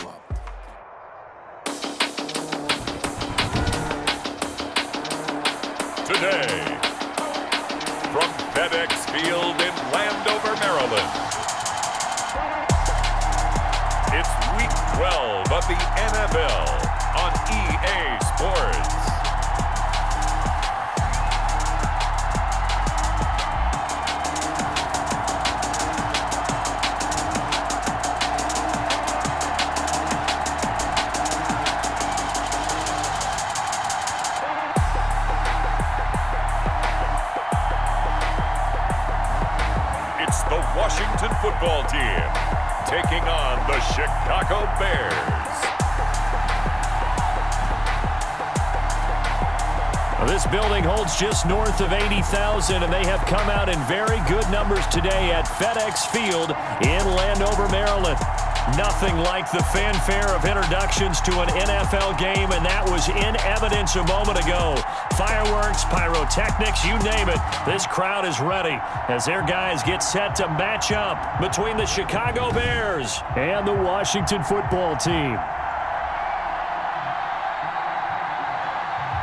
up. Today, from FedEx Field in Landover, Maryland, it's Week 12 of the NFL on EA Sports. It's the Washington football team taking on the Chicago Bears. This building holds just north of 80,000, and they have come out in very good numbers today at FedEx Field in Landover, Maryland. Nothing like the fanfare of introductions to an NFL game, and that was in evidence a moment ago. Fireworks, pyrotechnics, you name it. This crowd is ready as their guys get set to match up between the Chicago Bears and the Washington football team.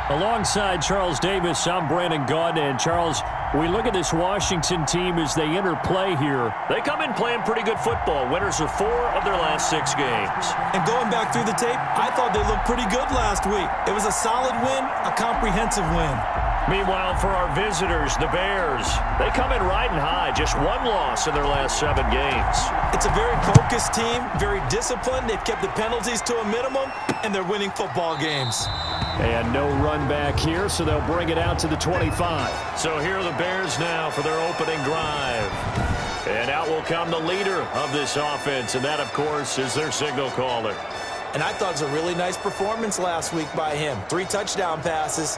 Alongside Charles Davis, I'm Brandon Gaudin. And Charles, we look at this Washington team as they interplay here. They come in playing pretty good football. Winners of 4 of their last 6 games. And going back through the tape, I thought they looked pretty good last week. It was a solid win, a comprehensive win. Meanwhile, for our visitors, the Bears, they come in riding high. Just 1 loss in their last 7 games. It's a very focused team, very disciplined. They've kept the penalties to a minimum, and they're winning football games. And no run back here, so they'll bring it out to the 25. So here are the Bears now for their opening drive. And out will come the leader of this offense, and that, of course, is their signal caller. And I thought it was a really nice performance last week by him. 3 touchdown passes.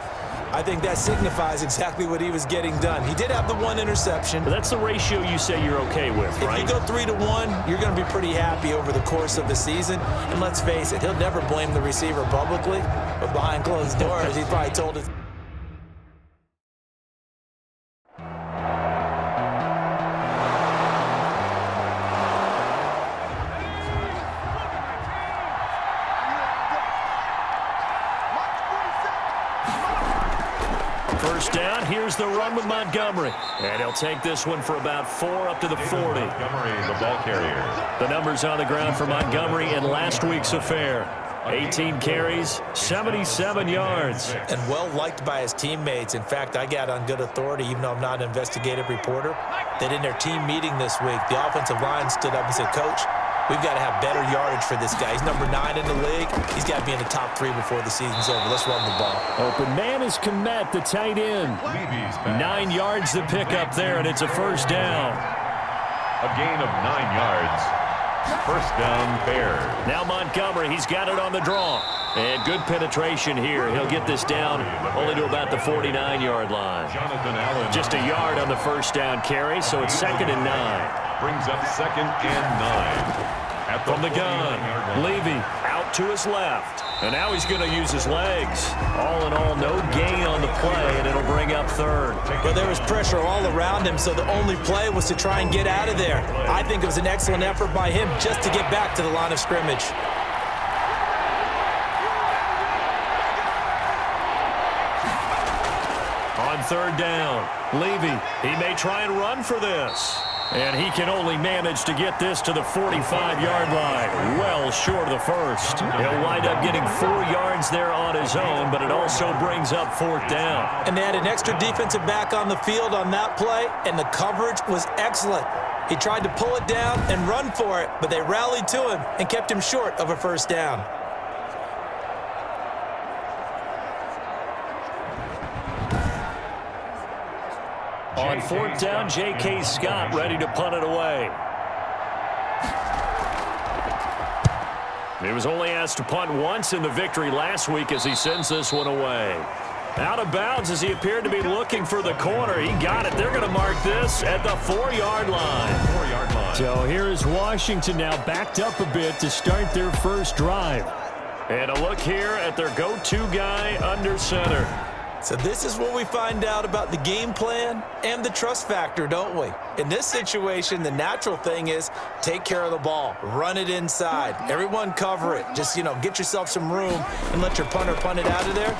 I think that signifies exactly what he was getting done. He did have the 1 interception. But that's the ratio you say you're okay with, right? If you go 3-1, you're going to be pretty happy over the course of the season. And let's face it, he'll never blame the receiver publicly, but behind closed doors, he probably told us. First down, here's the run with Montgomery. And he'll take this one for about 4 up to the 40. Montgomery, the ball carrier. The numbers on the ground for Montgomery in last week's affair. 18 carries, 77 yards. And well-liked by his teammates. In fact, I got on good authority, even though I'm not an investigative reporter, that in their team meeting this week, the offensive line stood up and said, Coach, we've got to have better yardage for this guy. He's number 9 in the league. He's got to be in the top 3 before the season's over. Let's run the ball. Open man is Kmet, the tight end. 9 yards to pick up there, and it's a first down. A gain of 9 yards. First down, Bears. Now Montgomery, he's got it on the draw. And good penetration here. He'll get this down only to about the 49-yard line. Jonathan Allen. Just a yard on the first down carry, so it's 2nd and 9. Brings up 2nd and 9. From the gun, Levy out to his left. And now he's going to use his legs. All in all, no gain on the play, and it'll bring up 3rd. But there was pressure all around him, so the only play was to try and get out of there. I think it was an excellent effort by him just to get back to the line of scrimmage. On 3rd down, Levy, he may try and run for this. And he can only manage to get this to the 45-yard line, well short of the first. He'll wind up getting 4 yards there on his own, but it also brings up 4th down. And they had an extra defensive back on the field on that play, and the coverage was excellent. He tried to pull it down and run for it, but they rallied to him and kept him short of a first down. On 4th down, J.K. Scott ready to punt it away. He was only asked to punt once in the victory last week as he sends this one away. Out of bounds as he appeared to be looking for the corner. He got it. They're going to mark this at the 4-yard line. 4-yard line. So here is Washington now backed up a bit to start their first drive. And a look here at their go-to guy under center. So this is what we find out about the game plan and the trust factor, don't we? In this situation, the natural thing is take care of the ball, run it inside, everyone cover it. Just, get yourself some room and let your punter punt it out of there.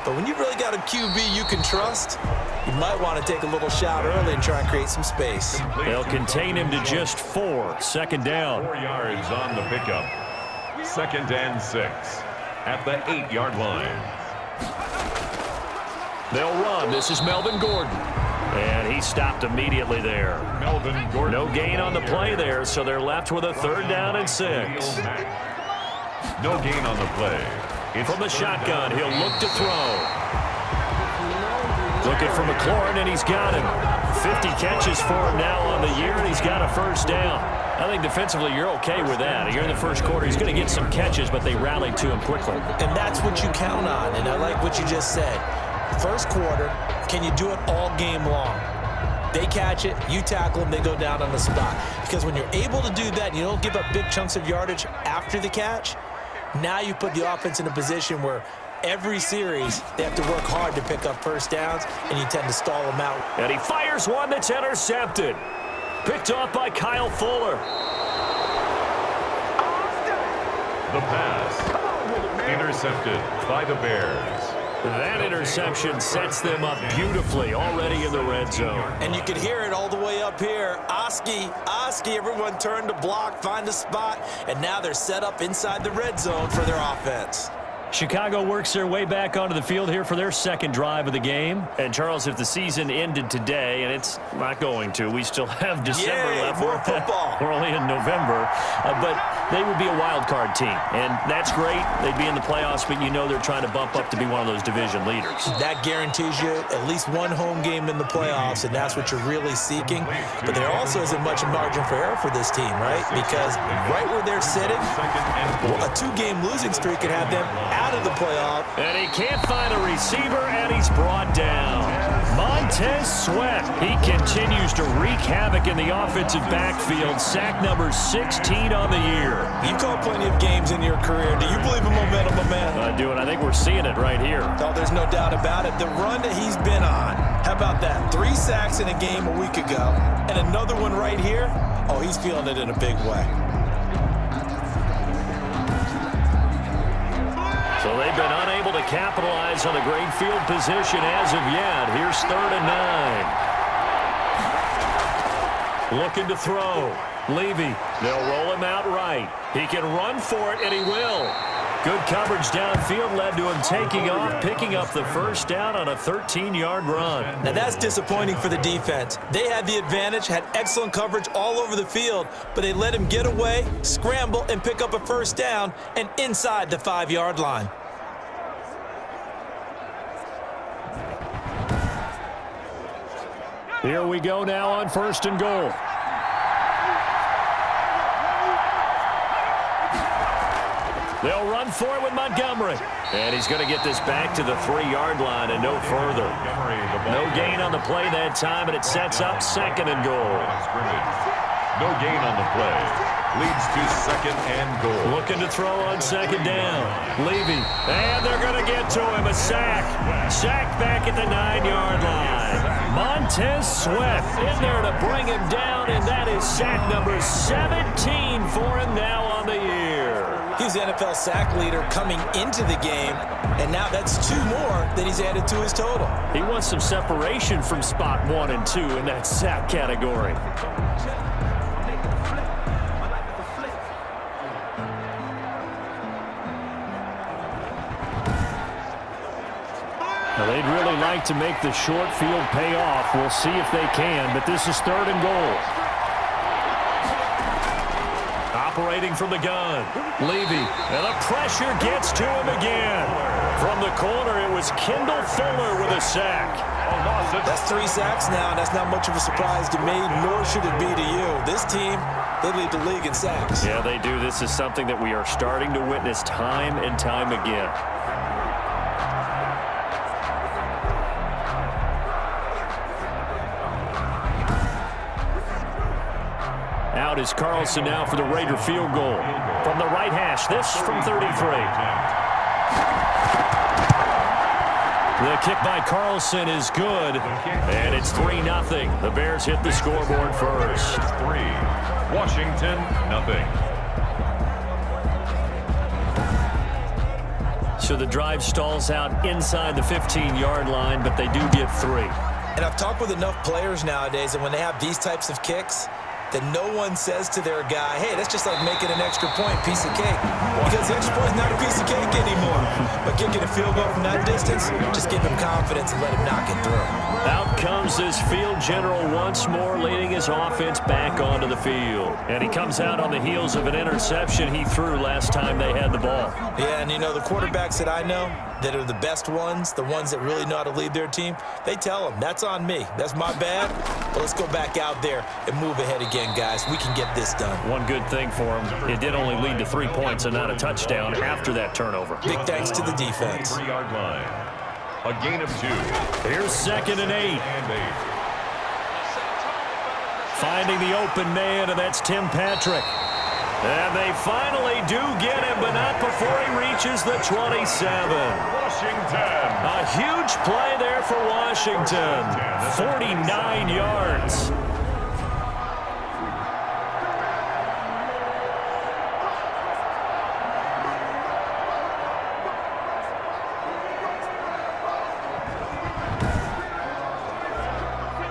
But when you really got a QB you can trust, you might want to take a little shot early and try and create some space. They'll contain him to just 4. Second down. 4 yards on the pickup. 2nd and 6 at the 8-yard line. They'll run. This is Melvin Gordon. And he stopped immediately there. Melvin Gordon. No gain on the play there, so they're left with a 3rd down and 6. No gain on the play. From the shotgun, he'll look to throw. Looking for McLaurin, and he's got him. 50 catches for him now on the year, and he's got a 1st down. I think defensively you're okay with that. You're in the first quarter. He's going to get some catches, but they rallied to him quickly. And that's what you count on, and I like what you just said. First quarter, can you do it all game long? They catch it, you tackle them, they go down on the spot. Because when you're able to do that and you don't give up big chunks of yardage after the catch, now you put the offense in a position where every series they have to work hard to pick up 1st downs, and you tend to stall them out. And he fires one that's intercepted. Picked off by Kyle Fuller. The pass. Intercepted by the Bears. That interception sets them up beautifully already in the red zone. And you can hear it all the way up here. Oski, everyone turned to block, find a spot, and now they're set up inside the red zone for their offense. Chicago works their way back onto the field here for their 2nd drive of the game. And, Charles, if the season ended today, and it's not going to, we still have December left. More football. We're only in November. But they would be a wild card team. And that's great. They'd be in the playoffs, but they're trying to bump up to be one of those division leaders. That guarantees you at least one home game in the playoffs, and that's what you're really seeking. But there also isn't much margin for error for this team, right? Because right where they're sitting, a 2-game losing streak could have them out of the playoff. And he can't find a receiver, and he's brought down. Montez Sweat. He continues to wreak havoc in the offensive backfield. Sack number 16 on the year. You've called plenty of games in your career. Do you believe in momentum, my man? I do, and I think we're seeing it right here. Oh, there's no doubt about it. The run that he's been on, how about that? 3 sacks in a game a week ago, and another one right here. Oh, he's feeling it in a big way. So they've been unable to capitalize on the great field position as of yet. Here's 3rd and 9. Looking to throw. Levy. They'll roll him out right. He can run for it, and he will. Good coverage downfield led to him taking off, picking up the 1st down on a 13-yard run. Now that's disappointing for the defense. They had the advantage, had excellent coverage all over the field, but they let him get away, scramble, and pick up a 1st down and inside the 5-yard line. Here we go now on 1st and goal. They'll run for it with Montgomery. And he's going to get this back to the 3-yard line and no further. No gain on the play that time, and it sets up 2nd and goal. No gain on the play. Leads to 2nd and goal. Looking to throw on 2nd down. Levy. And they're going to get to him. A sack. Sack back at the 9-yard line. Montez Sweat in there to bring him down, and that is sack number 17 for him now on the year. He's the NFL sack leader coming into the game, and now that's 2 more that he's added to his total. He wants some separation from spot 1 and 2 in that sack category. Now, they'd really like to make the short field pay off. We'll see if they can, but this is 3rd and goal. Operating from the gun. Levy. And the pressure gets to him again. From the corner, it was Kendall Fuller with a sack. That's 3 sacks now. That's not much of a surprise to me, nor should it be to you. This team, they lead the league in sacks. Yeah, they do. This is something that we are starting to witness time and time again. Out is Carlson now for the Raider field goal. From the right hash, this from 33. The kick by Carlson is good, and it's 3-0. The Bears hit the scoreboard first. 3, Washington, 0. So the drive stalls out inside the 15-yard line, but they do get 3. And I've talked with enough players nowadays, and when they have these types of kicks, that no one says to their guy, hey, that's just like making an extra point, piece of cake. Because the extra point is not a piece of cake anymore. But kicking a field goal from that distance, just give him confidence and let him knock it through. Out comes this field general once more, leading his offense back onto the field. And he comes out on the heels of an interception he threw last time they had the ball. Yeah, and you know, the quarterbacks that I know that are the best ones, the ones that really know how to lead their team, they tell them, that's on me. That's my bad. But let's go back out there and move ahead again, guys. We can get this done. One good thing for him, it did only lead to 3 points and not a touchdown after that turnover. Big thanks to the defense. 3-yard line. A gain of 2. Here's 2nd and 8. Finding the open man, and that's Tim Patrick. And they finally do get him, but not before he reaches the 27. Washington. A huge play there for Washington. 49 yards.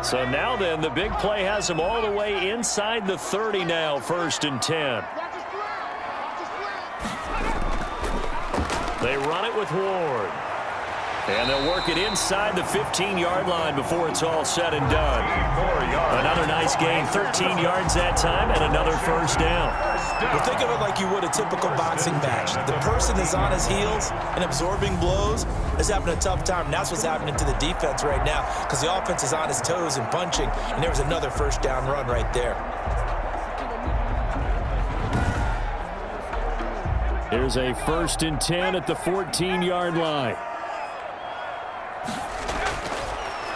So now then, the big play has him all the way inside the 30 now, 1st and 10. They run it with Ward. And they'll work it inside the 15-yard line before it's all said and done. Another nice gain, 13 yards that time, and another 1st down. Well, think of it like you would a typical boxing match. The person is on his heels and absorbing blows is having a tough time. And that's what's happening to the defense right now because the offense is on his toes and punching, and there was another 1st down run right there. Here's a 1st and 10 at the 14-yard line.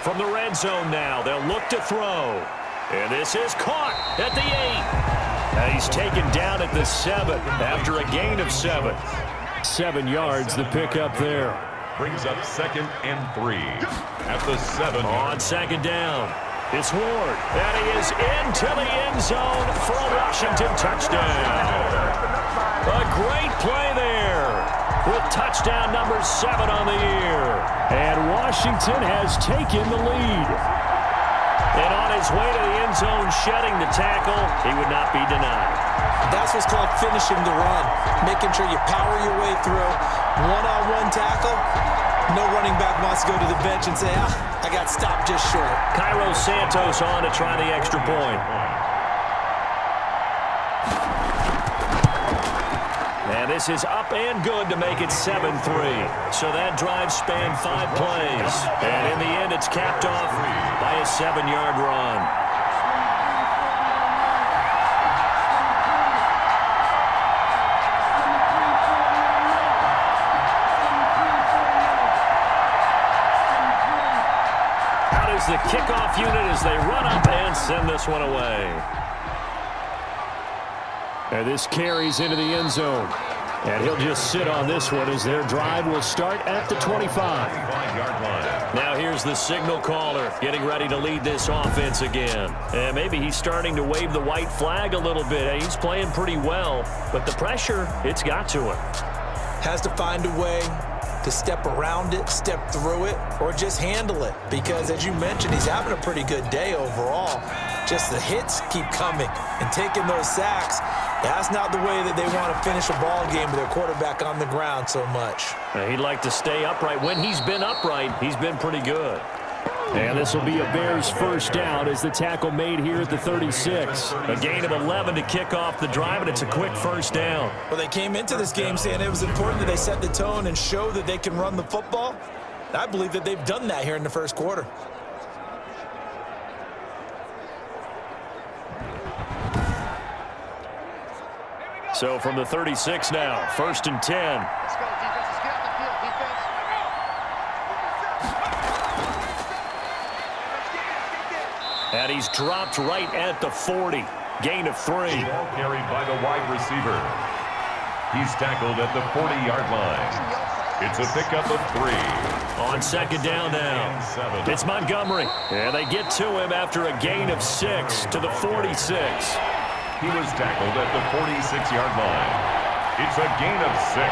From the red zone now, they'll look to throw. And this is caught at the 8. And he's taken down at the 7 after a gain of 7. 7 yards, the pickup there. Brings up 2nd and 3 at the 7. On 2nd down, it's Ward. And he is into the end zone for a Washington touchdown. A great play there with touchdown number 7 on the year. And Washington has taken the lead. And on his way to the end zone, shedding the tackle, he would not be denied. That's what's called finishing the run, making sure you power your way through. One-on-one tackle, no running back wants to go to the bench and say, I got stopped just short. Cairo Santos on to try the extra point. And this is up and good to make it 7-3. So that drive spanned 5 plays. And in the end, it's capped off by a 7-yard run. Out is the kickoff unit as they run up and send this one away. And this carries into the end zone. And he'll just sit on this one as their drive will start at the 25. 5-yard line. Now here's the signal caller getting ready to lead this offense again. And maybe he's starting to wave the white flag a little bit. He's playing pretty well, but the pressure, it's got to him. Has to find a way to step around it, step through it, or just handle it. Because as you mentioned, he's having a pretty good day overall. Just the hits keep coming and taking those sacks. That's not the way that they want to finish a ball game with their quarterback on the ground so much. He'd like to stay upright. When he's been upright, he's been pretty good. And this will be a Bears 1st down as the tackle made here at the 36. A gain of 11 to kick off the drive, and it's a quick 1st down. Well, they came into this game saying it was important that they set the tone and show that they can run the football. I believe that they've done that here in the 1st quarter. So from the 36 now, 1st and 10. Let's go, defense. Let's get out the field, defense. And he's dropped right at the 40. Gain of 3. Ball carried by the wide receiver. He's tackled at the 40-yard line. It's a pickup of 3. On second down now. It's Montgomery. And they get to him after a gain of 6 to the 46. He was tackled at the 46-yard line. It's a gain of 6.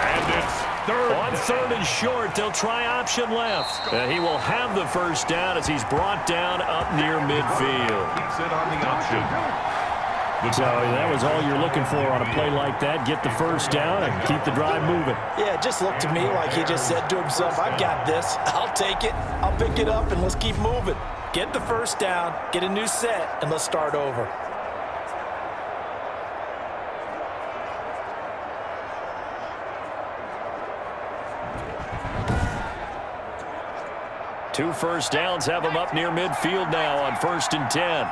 And it's third. On third and short, they'll try option left. And he will have the first down as he's brought down up near midfield. Keeps it on the option. So that was all you're looking for on a play like that. Get the first down and keep the drive moving. Yeah, it just looked to me like he just said to himself, I've got this. I'll take it. I'll pick it up, and let's keep moving. Get the first down, get a new set, and let's start over. Two first downs have him up near midfield now on 1st and 10.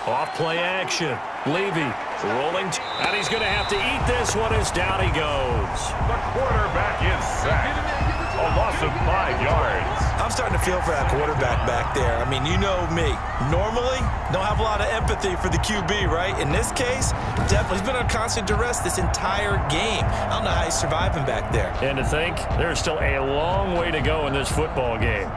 Off play action. Levy rolling. And he's going to have to eat this one as down he goes. The quarterback is sacked. A loss of 5 yards. I'm starting to feel for that quarterback back there. I mean, you know me. Normally, don't have a lot of empathy for the QB, right? In this case, definitely. He's been under constant duress this entire game. I don't know how he's surviving back there. And to think, there's still a long way to go in this football game.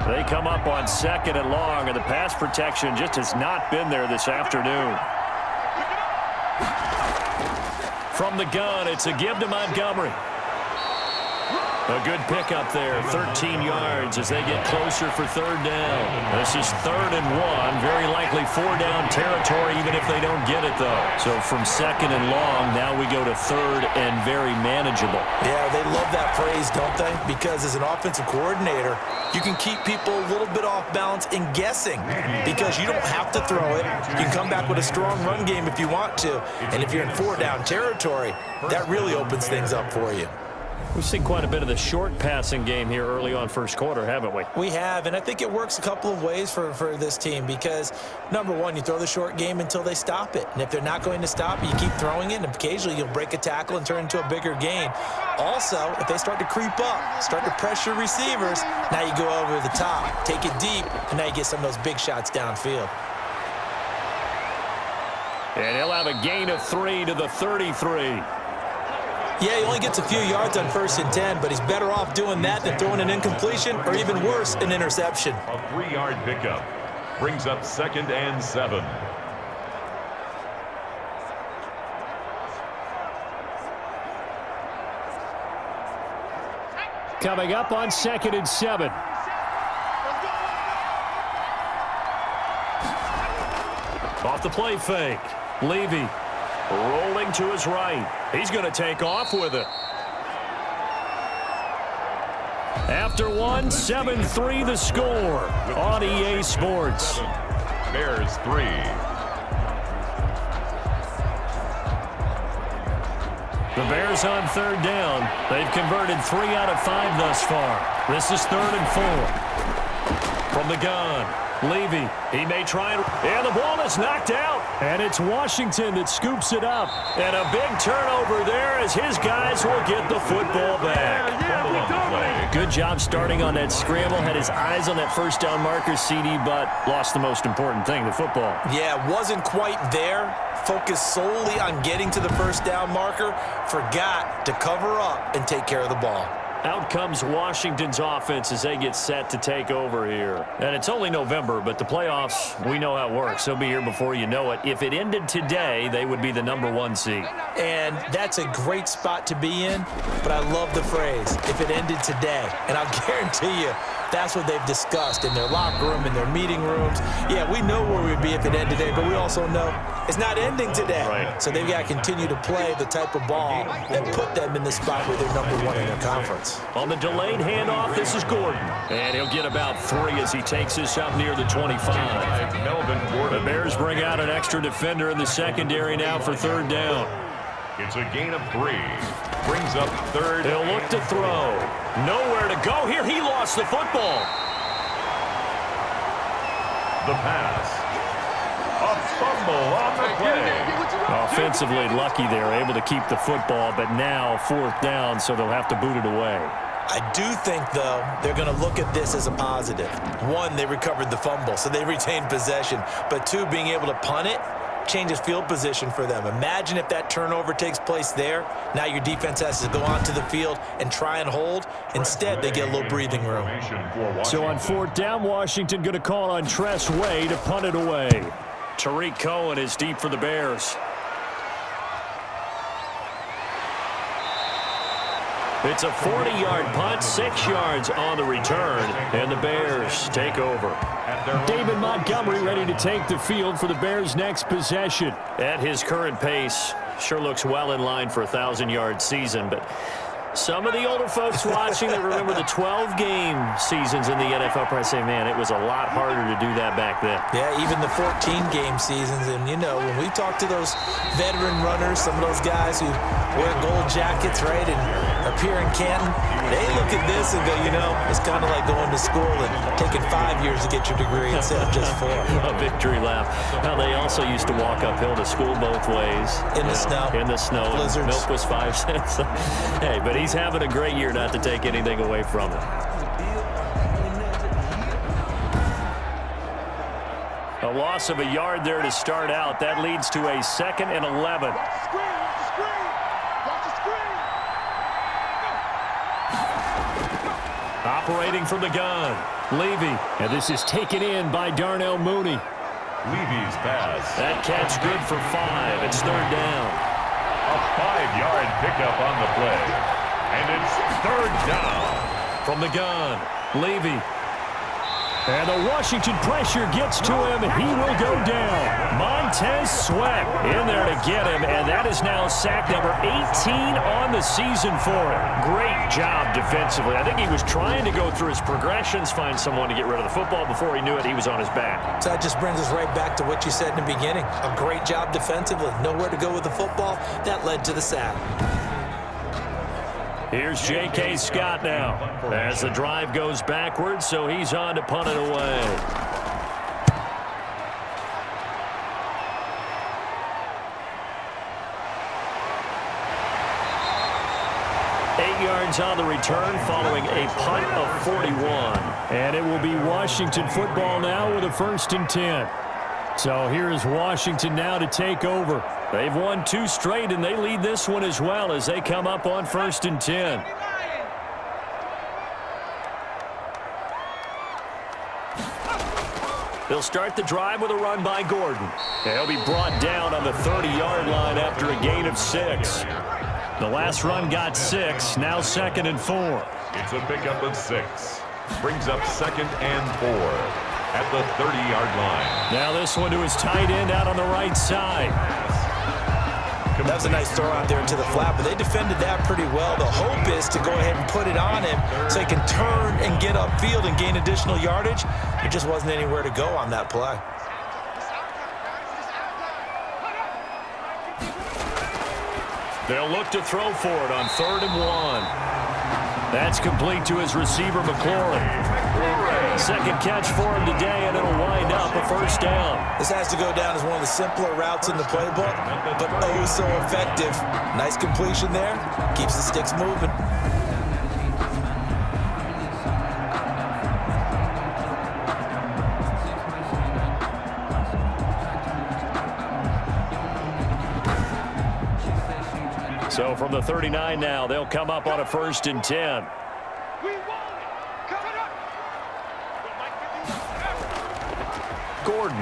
They come up on 2nd and long, and the pass protection just has not been there this afternoon. From the gun, it's a give to Montgomery. A good pickup there, 13 yards as they get closer for 3rd down. This is 3rd and 1, very likely 4-down territory even if they don't get it though. So from 2nd and long, now we go to 3rd and very manageable. Yeah, they love that phrase, don't they? Because as an offensive coordinator, you can keep people a little bit off balance and guessing because you don't have to throw it. You can come back with a strong run game if you want to. And if you're in 4-down territory, that really opens things up for you. We've seen quite a bit of the short passing game here early on first quarter, haven't we? We have, and I think it works a couple of ways for this team because, number one, you throw the short game until they stop it. And if they're not going to stop it, you keep throwing it, and occasionally you'll break a tackle and turn into a bigger gain. Also, if they start to creep up, start to pressure receivers, now you go over the top, take it deep, and now you get some of those big shots downfield. And he'll have a gain of 3 to the 33. Yeah, he only gets a few yards on 1st and 10, but he's better off doing that than throwing an incompletion or even worse, an interception. A 3-yard pickup brings up 2nd and 7. Coming up on 2nd and 7. Off the play fake. Levy rolling to his right. He's going to take off with it. After one, 7-3 the score on EA Sports. Bears 3. The Bears on 3rd down. They've converted 3 out of 5 thus far. This is 3rd and 4. From the gun, Levy, he may try and the ball is knocked out. And it's Washington that scoops it up. And a big turnover there as his guys will get the football back. Good job starting on that scramble. Had his eyes on that first down marker, CD, but lost the most important thing, the football. Yeah, wasn't quite there. Focused solely on getting to the first down marker. Forgot to cover up and take care of the ball. Out comes Washington's offense as they get set to take over here. And it's only November, but the playoffs, we know how it works. They'll be here before you know it. If it ended today, they would be the #1 seed. And that's a great spot to be in, but I love the phrase, if it ended today. And I'll guarantee you, that's what they've discussed in their locker room, in their meeting rooms. Yeah, we know where we'd be if it ended today, but we also know it's not ending today. Right. So they've got to continue to play the type of ball that put them in the spot where they're #1 in their conference. On the delayed handoff, this is Gordon. And he'll get about 3 as he takes this up near the 25. Melvin Gordon. The Bears bring out an extra defender in the secondary now for 3rd down. It's a gain of 3. Brings up 3rd. They'll look to throw. Nowhere to go here. He lost the football. The pass. A fumble on the play. Offensively lucky they're able to keep the football, but now 4th down, so they'll have to boot it away. I do think, though, they're going to look at this as a positive. One, they recovered the fumble, so they retained possession. But two, being able to punt it changes field position for them. Imagine if that turnover takes place there. Now your defense has to go onto the field and try and hold. Instead, they get a little breathing room. So on 4th down, Washington going to call on Tress Way to punt it away. Tariq Cohen is deep for the Bears. It's a 40-yard punt, 6 yards on the return, and the Bears take over. David Montgomery ready to take the field for the Bears' next possession. At his current pace, sure looks well in line for a 1,000-yard season, but some of the older folks watching that remember the 12-game seasons in the NFL probably say, man, it was a lot harder to do that back then. Yeah, even the 14-game seasons. And, you know, when we talk to those veteran runners, some of those guys who wear gold jackets, right, and appear in Canton, they look at this and go, you know, it's kind of like going to school and taking 5 years to get your degree instead of just 4. A victory lap. Now, they also used to walk uphill to school both ways. In the snow. In the snow. Blizzards. Milk was 5 cents. Hey, but he's having a great year, not to take anything away from him. A loss of a yard there to start out. That leads to a 2nd and 11. Operating from the gun, Levy. And this is taken in by Darnell Mooney. Levy's pass. That catch good for 5. It's 3rd down. A 5-yard pickup on the play. And it's 3rd down. From the gun, Levy. And the Washington pressure gets to him. He will go down. Montez Sweat in there to get him, and that is now sack number 18 on the season for him. Great job defensively. I think he was trying to go through his progressions, find someone to get rid of the football. Before he knew it, he was on his back. So that just brings us right back to what you said in the beginning. A great job defensively. Nowhere to go with the football. That led to the sack. Here's J.K. Scott now as the drive goes backwards, so he's on to punt it away. Yards on the return following a punt of 41. And it will be Washington football now with a 1st and 10. So here is Washington now to take over. They've won 2 straight, and they lead this one as well as they come up on 1st and 10. They'll start the drive with a run by Gordon. He'll be brought down on the 30-yard line after a gain of 6. The last run got 6, now 2nd and 4. It's a pickup of 6. Brings up 2nd and 4 at the 30-yard line. Now this one to his tight end out on the right side. That was a nice throw out there into the flat, but they defended that pretty well. The hope is to go ahead and put it on him so he can turn and get upfield and gain additional yardage. There just wasn't anywhere to go on that play. They'll look to throw for it on 3rd and 1. That's complete to his receiver, McLaurin. 2nd catch for him today, and it'll wind up a 1st down. This has to go down as one of the simpler routes in the playbook, but oh so effective. Nice completion there. Keeps the sticks moving. So from the 39 now, they'll come up on a 1st and 10. Gordon.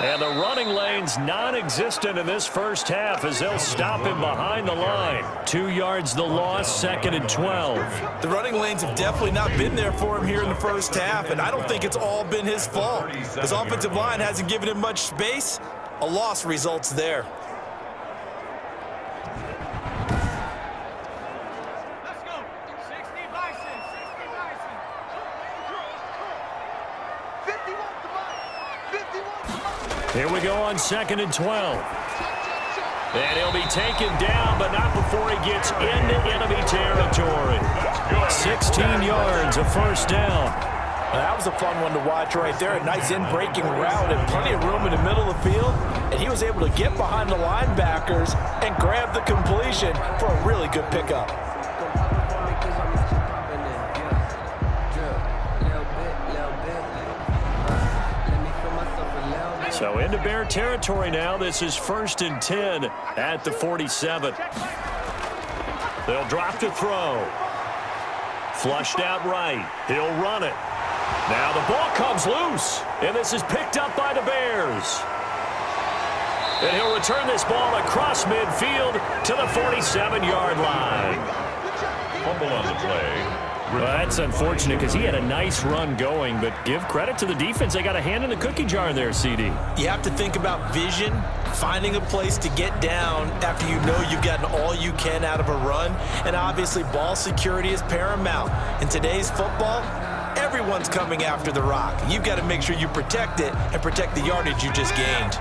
And the running lane's non-existent in this first half as they'll stop him behind the line. 2 yards the loss, 2nd and 12. The running lanes have definitely not been there for him here in the first half, and I don't think it's all been his fault. His offensive line hasn't given him much space. A loss results there. Here we go on 2nd and 12. And he'll be taken down, but not before he gets into enemy territory. 16 yards, a 1st down. That was a fun one to watch right there. A nice in-breaking route and plenty of room in the middle of the field. And he was able to get behind the linebackers and grab the completion for a really good pickup. So into Bear territory now. This is 1st and 10 at the 47. They'll drop to throw. Flushed out right. He'll run it. Now the ball comes loose, and this is picked up by the Bears. And he'll return this ball across midfield to the 47-yard line. Fumble on the play. Well, that's unfortunate because he had a nice run going, but give credit to the defense. They got a hand in the cookie jar there, CD. You have to think about vision, finding a place to get down after you know you've gotten all you can out of a run, and obviously ball security is paramount. In today's football, everyone's coming after the rock. You've got to make sure you protect it and protect the yardage you just gained.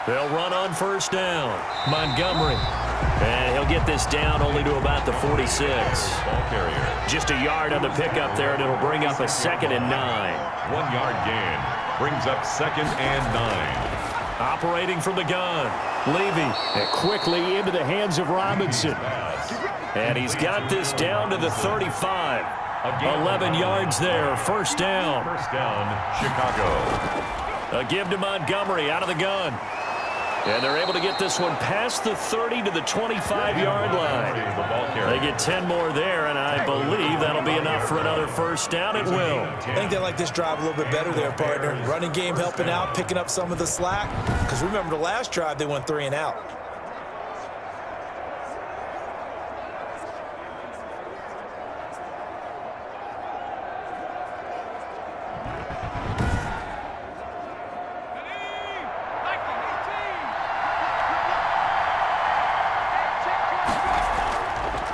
They'll run on 1st down. Montgomery. And he'll get this down only to about the 46. Ball carrier. Just a yard on the pickup there, and it'll bring up a 2nd and 9. 1 yard gain. Brings up 2nd and 9. Operating from the gun. Levy. And quickly into the hands of Robinson. And he's got this down to the 35. 11 yards there. 1st down. 1st down, Chicago. A give to Montgomery out of the gun. And they're able to get this one past the 30 to the 25-yard line. They get 10 more there, and I believe that'll be enough for another 1st down. It will. I think they like this drive a little bit better there, partner. Running game helping out, picking up some of the slack. Because remember the last drive, they went 3 and out.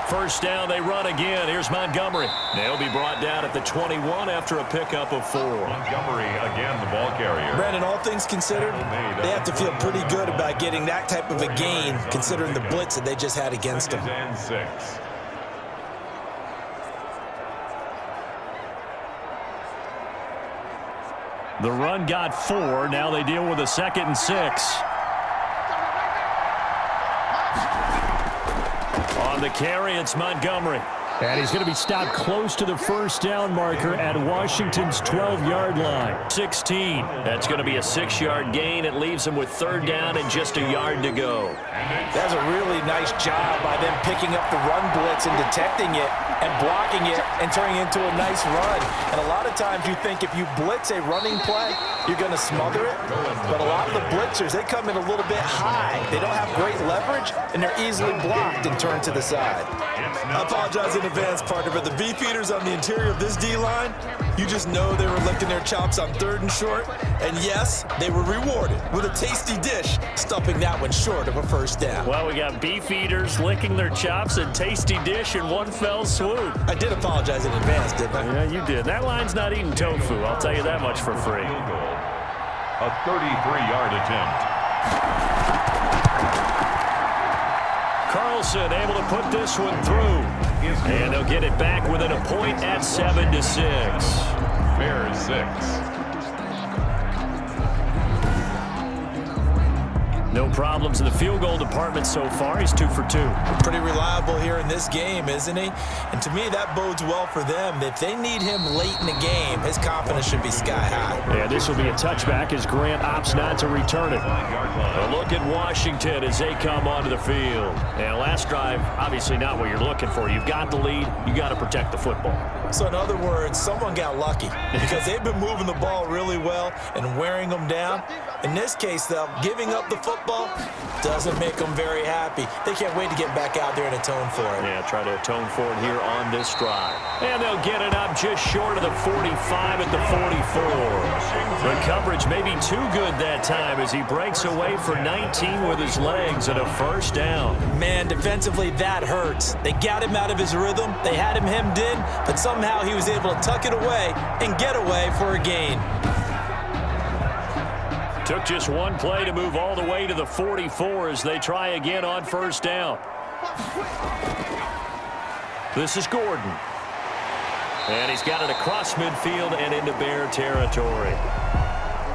First down, they run again. Here's Montgomery. They'll be brought down at the 21 after a pickup of 4. Montgomery again, the ball carrier. Brandon, all things considered, they have to feel pretty good about getting that type of a gain, considering the blitz that they just had against them. 6. The run got 4. Now they deal with a 2nd and 6. On the carry, it's Montgomery. And he's going to be stopped close to the 1st down marker at Washington's 12-yard line. 16. That's going to be a 6-yard gain. It leaves him with 3rd down and just a yard to go. That's a really nice job by them picking up the run blitz and detecting it and blocking it and turning it into a nice run. And a lot of times you think if you blitz a running play, you're going to smother it. But a lot of the blitzers, they come in a little bit high. They don't have great leverage, and they're easily blocked and turned to the side. I apologize in advance, partner, but the beefeaters on the interior of this D-line, you just know they were licking their chops on 3rd and short. And yes, they were rewarded with a tasty dish, stuffing that one short of a 1st down. Well, we got beefeaters licking their chops and tasty dish in one fell swoop. I did apologize in advance, didn't I? Yeah, you did. That line's not eating tofu. I'll tell you that much for free. A 33-yard attempt. Carlson able to put this one through. And they'll get it back within a point at 7-6. Bears 6. No problems in the field goal department so far. He's 2 for 2. Pretty reliable here in this game, isn't he? And to me, that bodes well for them. If they need him late in the game, his confidence should be sky high. Yeah, this will be a touchback as Grant opts not to return it. A look at Washington as they come onto the field. And last drive, obviously not what you're looking for. You've got the lead. You got to protect the football. So in other words, someone got lucky because they've been moving the ball really well and wearing them down. In this case, though, giving up the football doesn't make them very happy. They can't wait to get back out there and atone for it. Yeah, try to atone for it here on this drive. And they'll get it up just short of the 45 at the 44. The coverage may be too good that time as he breaks away for 19 with his legs and a 1st down. Man, defensively, that hurts. They got him out of his rhythm. They had him hemmed in, but somehow he was able to tuck it away and get away for a gain. Took just one play to move all the way to the 44 as they try again on 1st down. This is Gordon. And he's got it across midfield and into Bear territory.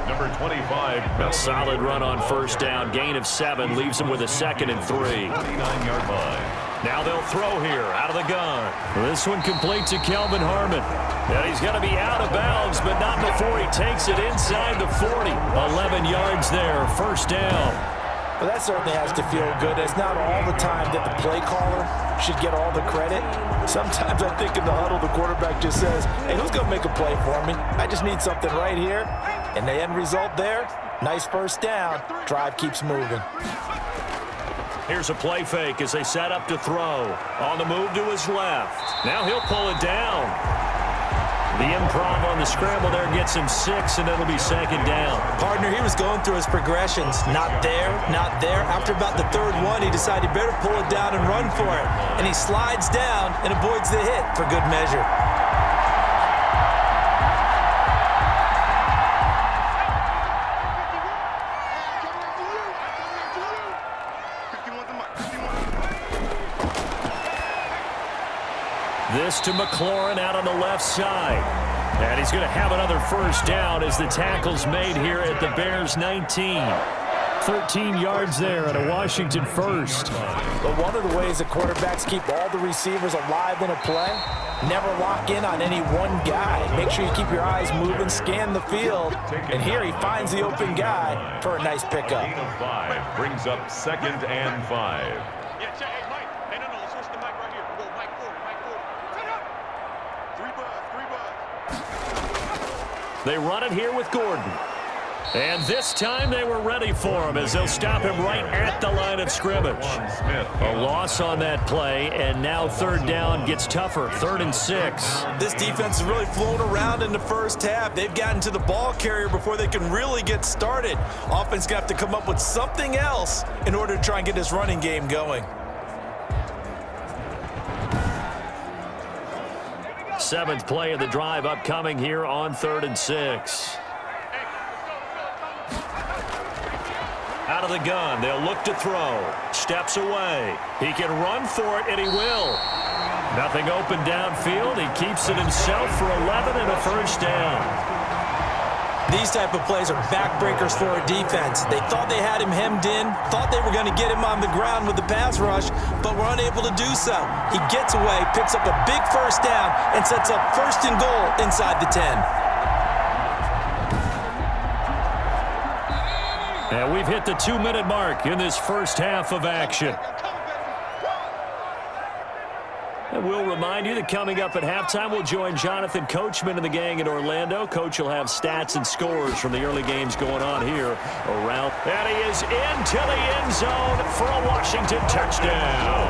Number 25. A solid run on 1st down. Gain of 7 leaves him with a 2nd and 3. 29-yard line. Now they'll throw here out of the gun. This one complete to Kelvin Harmon. And he's going to be out of bounds, but not before he takes it inside the 40. 11 yards there, first down. Well, that certainly has to feel good. It's not all the time that the play caller should get all the credit. Sometimes I think in the huddle, the quarterback just says, hey, who's going to make a play for me? I just need something right here. And the end result there, nice first down. Drive keeps moving. Here's a play fake as they set up to throw. On the move to his left. Now he'll pull it down. The improv on the scramble there gets him 6, and it'll be second down. Partner, he was going through his progressions. Not there, not there. After about the third one, he decided he better pull it down and run for it. And he slides down and avoids the hit for good measure. This to McLaurin out on the left side. And he's going to have another first down as the tackle's made here at the Bears 19. 13 yards there at a Washington first. But one of the ways that quarterbacks keep all the receivers alive in a play, never lock in on any one guy. Make sure you keep your eyes moving, scan the field. And here he finds the open guy for a nice pickup. Gain of 5 brings up 2nd and 5. Yeah, check. Hey, Mike. Hey, no, switch the mic right here. Go, Mike forward, Mike forward. Turn up. 3 buzz. They run it here with Gordon. And this time they were ready for him as they'll stop him right at the line of scrimmage. A loss on that play, and now third down gets tougher. 3rd and 6. This defense has really flown around in the first half. They've gotten to the ball carrier before they can really get started. Offense going to have to come up with something else in order to try and get this running game going. 7th play of the drive upcoming here on 3rd and 6. Out of the gun, they'll look to throw. Steps away. He can run for it, and he will. Nothing open downfield. He keeps it himself for 11 and a first down. These type of plays are backbreakers for a defense. They thought they had him hemmed in, thought they were going to get him on the ground with the pass rush, but were unable to do so. He gets away, picks up a big first down, and sets up 1st and goal inside the 10. And we've hit the 2-minute mark in this first half of action. And we'll remind you that coming up at halftime, we'll join Jonathan Coachman and the gang in Orlando. Coach will have stats and scores from the early games going on here around. And he is into the end zone for a Washington touchdown.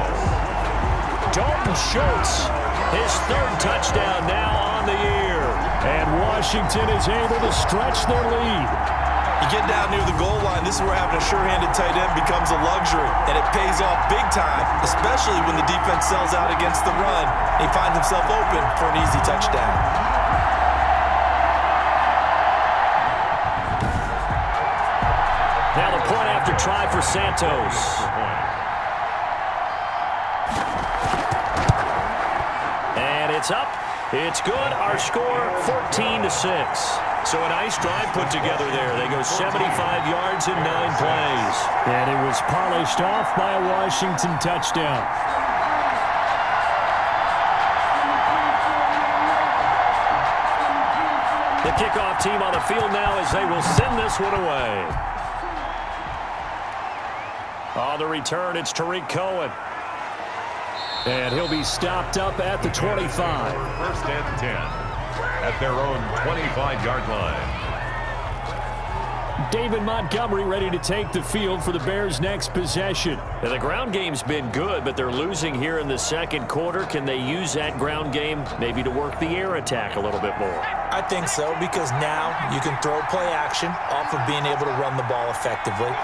Dalton Schultz, his 3rd touchdown now on the year. And Washington is able to stretch their lead. You get down near the goal line, this is where having a sure-handed tight end becomes a luxury, and it pays off big time, especially when the defense sells out against the run. He finds himself open for an easy touchdown. Now the point after try for Santos. And it's up. It's good. Our score, 14-6. So a nice drive put together there. They go 75 yards in 9 plays. And it was polished off by a Washington touchdown. The kickoff team on the field now as they will send this one away. On the return, it's Tariq Cohen. And he'll be stopped up at the 25. 1st and 10 at their own 25-yard line. David Montgomery ready to take the field for the Bears' next possession. Now, the ground game's been good, but they're losing here in the 2nd quarter. Can they use that ground game maybe to work the air attack a little bit more? I think so, because now you can throw play action off of being able to run the ball effectively.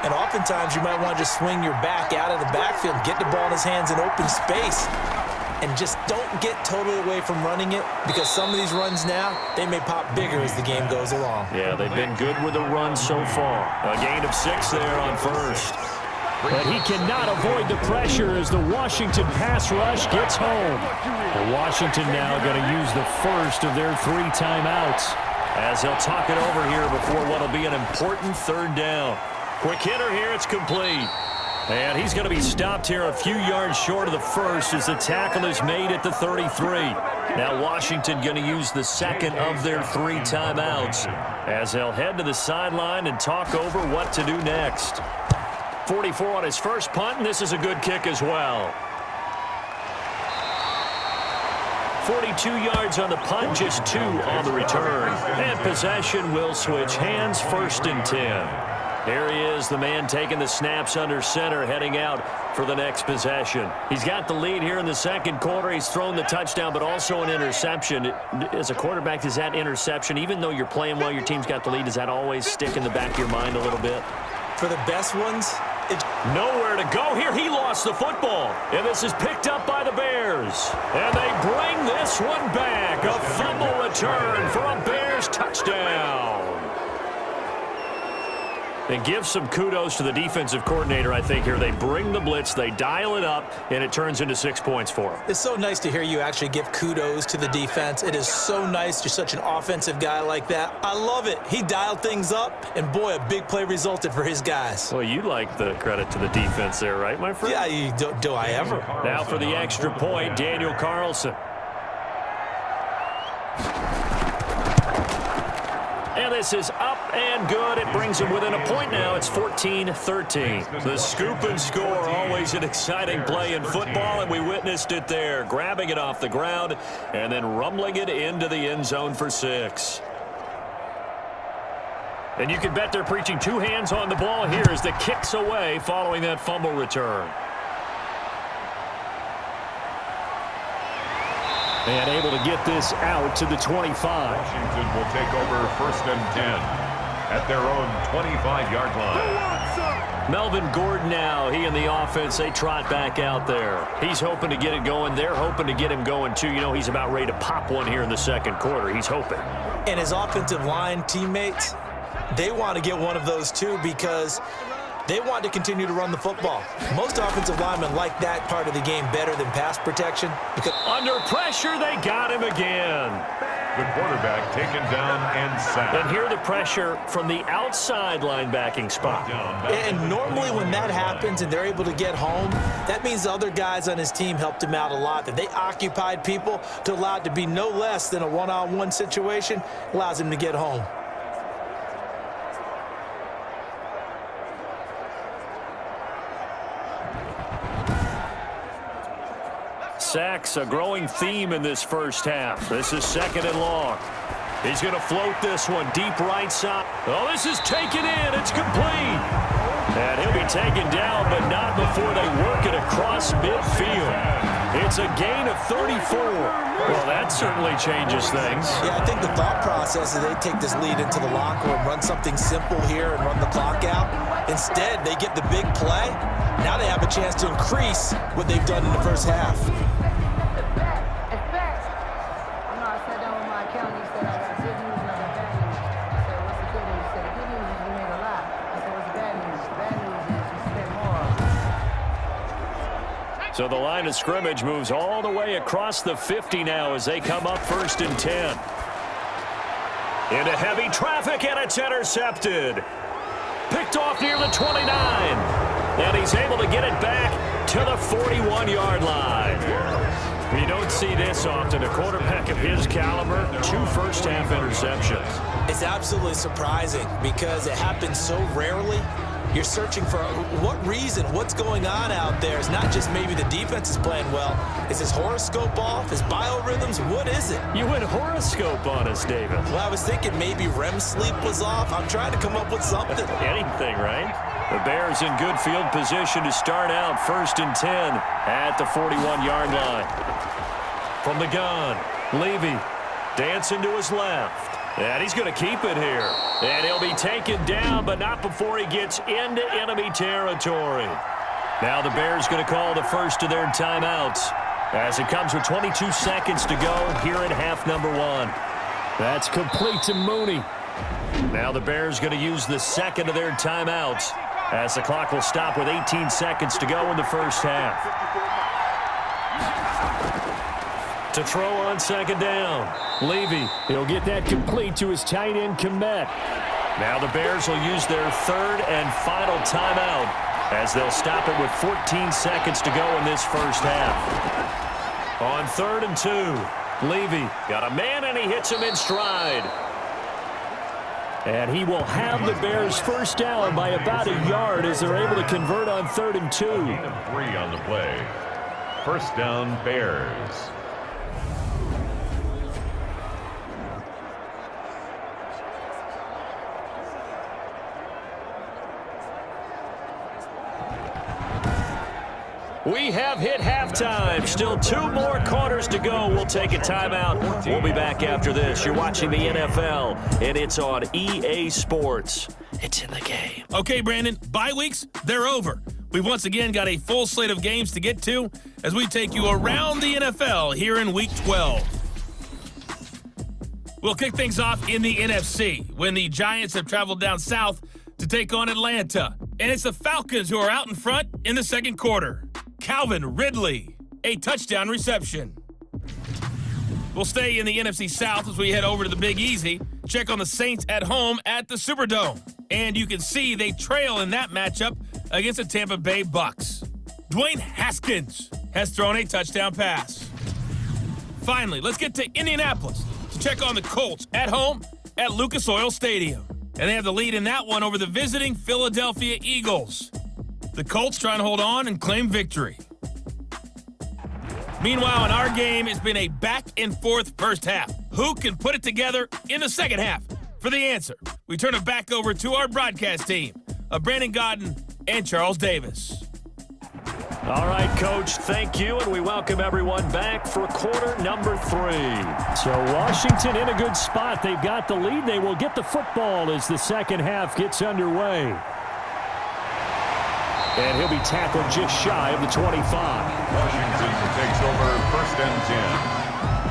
And oftentimes you might want to just swing your back out of the backfield, get the ball in his hands in open space, and just don't get totally away from running it, because some of these runs now, they may pop bigger as the game goes along. Yeah, they've been good with the run so far. A gain of 6 there on 1st. But he cannot avoid the pressure as the Washington pass rush gets home. And Washington now going to use the first of their 3 timeouts. As they'll talk it over here before what will be an important 3rd down. Quick hitter here, it's complete. And he's going to be stopped here a few yards short of the first as the tackle is made at the 33. Now Washington going to use the second of their 3 timeouts as they'll head to the sideline and talk over what to do next. 44 on his first punt, and this is a good kick as well. 42 yards on the punt, just 2 on the return. And possession will switch hands, 1st and 10. Here he is, the man taking the snaps under center, heading out for the next possession. He's got the lead here in the second quarter. He's thrown the touchdown, but also an interception. As a quarterback, does that interception, even though you're playing well, your team's got the lead, does that always stick in the back of your mind a little bit? For the best ones, it's nowhere to go here. He lost the football. And this is picked up by the Bears. And they bring this one back. A fumble return for a Bears touchdown. And give some kudos to the defensive coordinator, I think, here. They bring the blitz, they dial it up, and it turns into 6 points for them. It's so nice to hear you actually give kudos to the defense. It is so nice. You're such an offensive guy like that. I love it. He dialed things up, and boy, a big play resulted for his guys. Well, you like the credit to the defense there, right, my friend? Yeah, do I ever? Now for the extra point, Daniel Carlson. And this is up and good. It brings them within a point now. It's 14-13. The scoop and score, always an exciting play in football, and we witnessed it there. Grabbing it off the ground and then rumbling it into the end zone for 6. And you can bet they're preaching 2 hands on the ball here as the kick's away following that fumble return. And able to get this out to the 25. Washington will take over 1st and 10 at their own 25-yard line. Melvin Gordon now, he and the offense, they trot back out there. He's hoping to get it going. They're hoping to get him going, too. You know, he's about ready to pop one here in the second quarter. He's hoping. And his offensive line teammates, they want to get one of those, too, because they want to continue to run the football. Most offensive linemen like that part of the game better than pass protection. Under pressure, they got him again. The quarterback taken down and sacked. And here the pressure from the outside linebacking spot. And normally when that happens and they're able to get home, that means the other guys on his team helped him out a lot. That they occupied people to allow it to be no less than a one-on-one situation, allows him to get home. Sacks, a growing theme in this first half. This is 2nd and long. He's going to float this one deep right side. Oh, this is taken in. It's complete. And he'll be taken down, but not before they work it across midfield. It's a gain of 34. Well, that certainly changes things. Yeah, I think the thought process is they take this lead into the locker room, run something simple here and run the clock out. Instead, they get the big play. Now they have a chance to increase what they've done in the first half. So the line of scrimmage moves all the way across the 50 now as they come up 1st and 10. Into heavy traffic, and it's intercepted. Picked off near the 29. And he's able to get it back to the 41-yard line. You don't see this often. A quarterback of his caliber, 2 first-half interceptions. It's absolutely surprising because it happens so rarely. You're searching for what reason, what's going on out there. It's not just maybe the defense is playing well. Is his horoscope off? His biorhythms? What is it? You went horoscope on us, David. Well, I was thinking maybe REM sleep was off. I'm trying to come up with something. Anything, right? The Bears in good field position to start out 1st and 10 at the 41-yard line. From the gun, Levy dancing to his left. And he's going to keep it here. And he'll be taken down, but not before he gets into enemy territory. Now the Bears going to call the first of their timeouts as it comes with 22 seconds to go here in half number 1. That's complete to Mooney. Now the Bears going to use the second of their timeouts as the clock will stop with 18 seconds to go in the first half. To throw on 2nd down, Levy. He'll get that complete to his tight end, Kmet. Now the Bears will use their 3rd and final timeout as they'll stop it with 14 seconds to go in this first half. On 3rd and 2, Levy got a man, and he hits him in stride. And he will have the Bears first down by about a yard as they're able to convert on 3rd and 2. Gain of 3 on the play. First down, Bears. We have hit halftime. Still 2 more quarters to go. We'll take a timeout. We'll be back after this. You're watching the NFL, and it's on EA Sports. It's in the game. Okay, Brandon, bye weeks, they're over. We've once again got a full slate of games to get to as we take you around the NFL here in Week 12. We'll kick things off in the NFC when the Giants have traveled down south to take on Atlanta. And it's the Falcons who are out in front in the second quarter. Calvin Ridley, a touchdown reception. We'll stay in the NFC South as we head over to the Big Easy. Check on the Saints at home at the Superdome. And you can see they trail in that matchup against the Tampa Bay Bucks. Dwayne Haskins has thrown a touchdown pass. Finally, let's get to Indianapolis to check on the Colts at home at Lucas Oil Stadium. And they have the lead in that one over the visiting Philadelphia Eagles. The Colts trying to hold on and claim victory. Meanwhile, in our game, it's been a back-and-forth first half. Who can put it together in the second half? For the answer, we turn it back over to our broadcast team of Brandon Gaudin and Charles Davis. All right, Coach, thank you, and we welcome everyone back for quarter number 3. So Washington in a good spot. They've got the lead. They will get the football as the second half gets underway. And he'll be tackled just shy of the 25. Washington takes over 1st and 10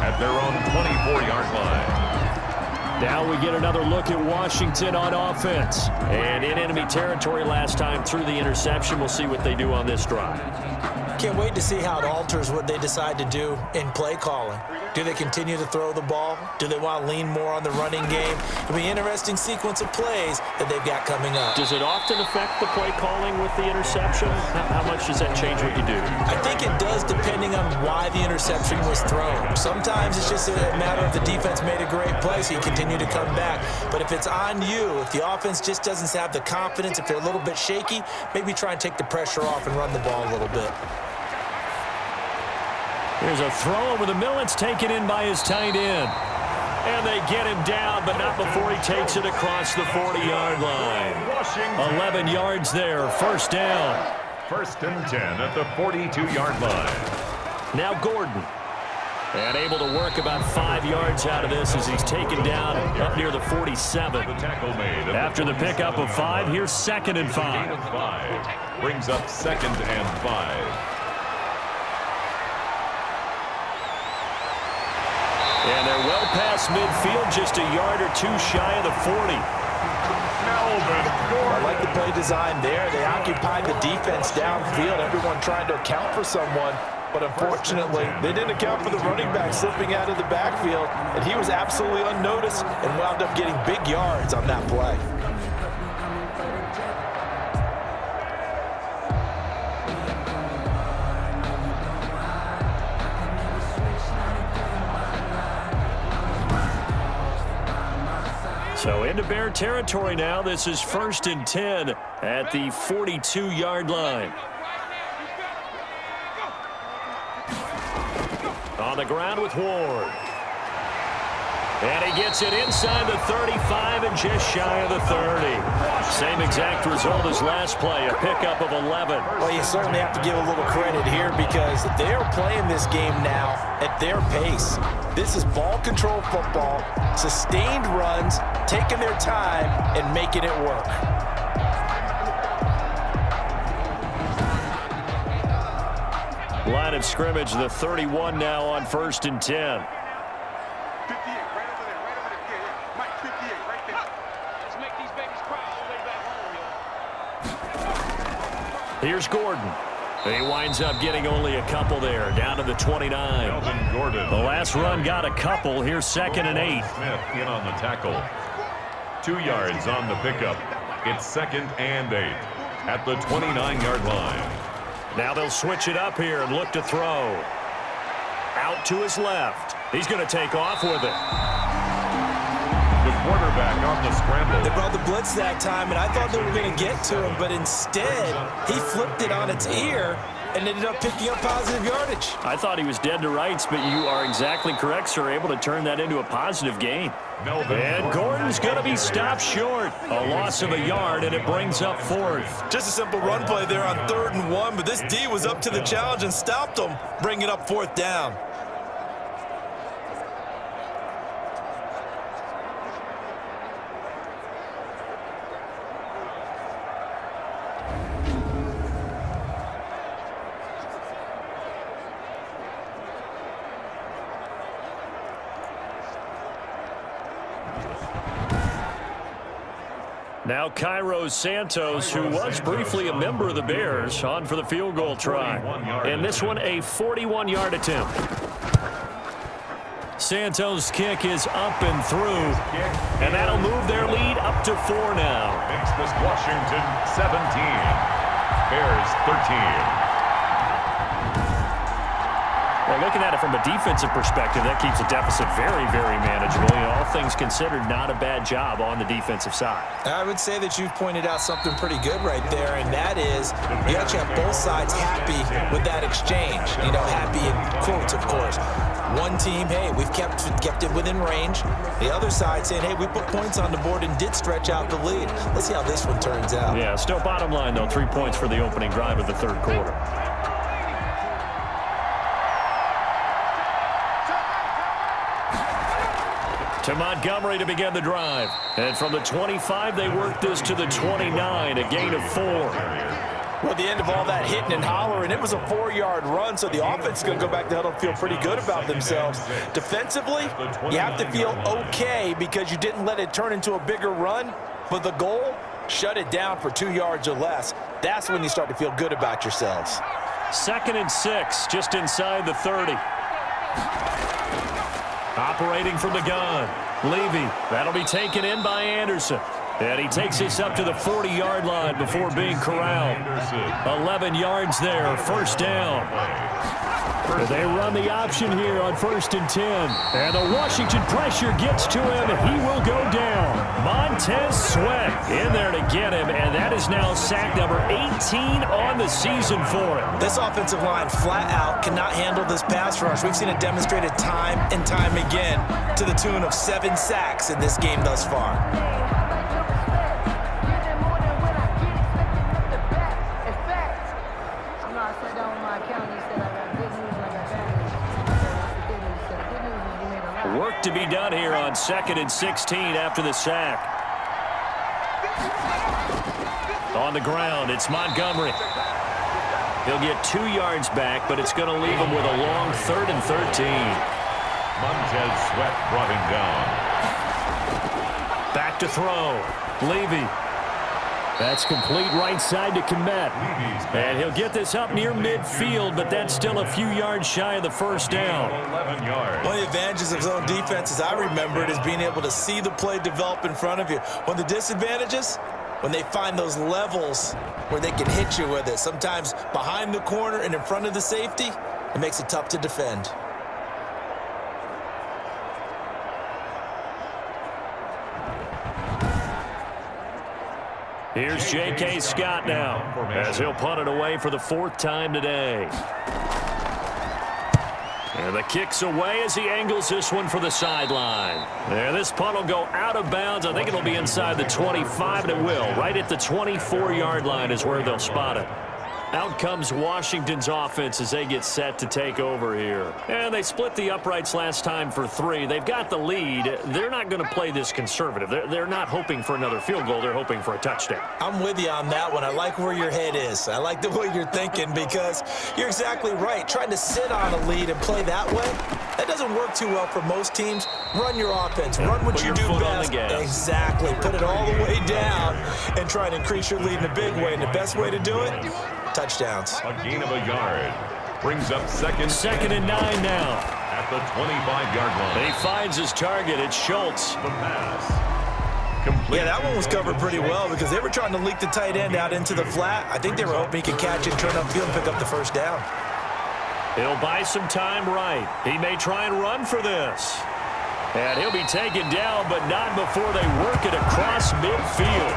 at their own 24-yard line. Now we get another look at Washington on offense. And in enemy territory last time through the interception. We'll see what they do on this drive. Can't wait to see how it alters what they decide to do in play calling. Do they continue to throw the ball? Do they want to lean more on the running game? It'll be an interesting sequence of plays that they've got coming up. Does it often affect the play calling with the interception? How much does that change what you do? I think it does depending on why the interception was thrown. Sometimes it's just a matter of the defense made a great play, so you continue to come back. But if it's on you, if the offense just doesn't have the confidence, if they're a little bit shaky, maybe try and take the pressure off and run the ball a little bit. Here's a throw over the middle. It's taken in by his tight end. And they get him down, but not before he takes it across the 40-yard line. 11 yards there, first down. 1st and 10 at the 42-yard line. Now Gordon. And able to work about 5 yards out of this as he's taken down up near the 47. The tackle made After the pickup of 5, here's 2nd and 5. Gain of 5 brings up 2nd and 5. And they're well past midfield, just a yard or 2 shy of the 40. I like the play design there. They occupied the defense downfield, everyone trying to account for someone. But unfortunately, they didn't account for the running back slipping out of the backfield, and he was absolutely unnoticed and wound up getting big yards on that play. So into Bear territory now. This is 1st and 10 at the 42-yard line. On the ground with Ward. And he gets it inside the 35 and just shy of the 30. Same exact result as last play, a pickup of 11. Well, you certainly have to give a little credit here because they're playing this game now at their pace. This is ball control football, sustained runs, taking their time and making it work. Line of scrimmage, the 31 now on 1st and 10. 58, right over there, right over there. Yeah. Mike, 58, right there. Let's make these babies cry all the way back home, yo. Here's Gordon. He winds up getting only a couple there, down to the 29. Melvin Gordon. The last run got a couple. Here's 2nd and 8. Smith in on the tackle. 2 yards on the pickup. It's 2nd and 8. at the 29-yard line. Now they'll switch it up here and look to throw. Out to his left. He's going to take off with it. The quarterback on the scramble. They brought the blitz that time, and I thought they were going to get to him, but instead, he flipped it on its ear and ended up picking up positive yardage. I thought he was dead to rights, but you are exactly correct, sir. Able to turn that into a positive gain. And Gordon's going to be stopped short. A loss of a yard, and it brings up fourth. Just a simple run play there on 3rd and 1, but this D was up to the challenge and stopped him, bringing up 4th down. Now Cairo Santos, who was briefly a member of the Bears, on for the field goal try. And this one, a 41-yard attempt. Santos' kick is up and through, and that'll move their lead up to 4 now. Makes this Washington 17. Bears 13. Well, looking at it from a defensive perspective, that keeps the deficit very, very manageable. You know, all things considered, not a bad job on the defensive side. I would say that you've pointed out something pretty good right there, and that is you actually have both sides happy with that exchange. You know, happy in quotes, of course. One team, hey, we've kept it within range. The other side saying, hey, we put points on the board and did stretch out the lead. Let's see how this one turns out. Yeah, still bottom line, though, 3 points for the opening drive of the 3rd quarter. To Montgomery to begin the drive. And from the 25, they work this to the 29, a gain of 4. Well, at the end of all that hitting and hollering, it was a 4-yard run, so the offense is going to go back to huddle and feel pretty good about themselves. Defensively, you have to feel okay because you didn't let it turn into a bigger run, but the goal, shut it down for 2 yards or less. That's when you start to feel good about yourselves. 2nd and 6, just inside the 30. Operating from the gun, Levy. That'll be taken in by Anderson. And he takes this up to the 40-yard line before being corralled. 11 yards there, 1st down. They run the option here on 1st and 10. And the Washington pressure gets to him. He will go down. Montez Sweat in there to get him, and that is now sack number 18 on the season for him. This offensive line flat out cannot handle this pass rush. We've seen it demonstrated time and time again to the tune of 7 sacks in this game thus far. Work to be done here on 2nd and 16 after the sack. On the ground, it's Montgomery. He'll get 2 yards back, but it's going to leave him with a long 3rd and 13. Montez Sweat brought him down. Back to throw. Levy. That's complete right side to Kmet. And he'll get this up near midfield, but that's still a few yards shy of the 1st down. 11 yards. One of the advantages of zone defense, as I remember it, is being able to see the play develop in front of you. One of the disadvantages, when they find those levels where they can hit you with it, sometimes behind the corner and in front of the safety, it makes it tough to defend. Here's J.K. Scott now, as he'll punt it away for the 4th time today. And the kick's away as he angles this one for the sideline. There, this punt will go out of bounds. I think it'll be inside the 25, and it will. Right at the 24-yard line is where they'll spot it. Out comes Washington's offense as they get set to take over here. And they split the uprights last time for 3. They've got the lead. They're not going to play this conservative. They're not hoping for another field goal. They're hoping for a touchdown. I'm with you on that one. I like where your head is. I like the way you're thinking because you're exactly right. Trying to sit on a lead and play that way, that doesn't work too well for most teams. Run your offense. Run what you do best. Exactly. Put it all the way down and try to increase your lead in a big way. And the best way to do it, touchdowns. A gain of a yard. Brings up 2nd and 9 now. At the 25-yard line. He finds his target. It's Schultz. The pass. complete. Yeah, that one was covered pretty well because they were trying to leak the tight end out into the flat. I think they were hoping he could catch it, turn upfield, and pick up the first down. He'll buy some time right. He may try and run for this. And he'll be taken down, but not before they work it across midfield.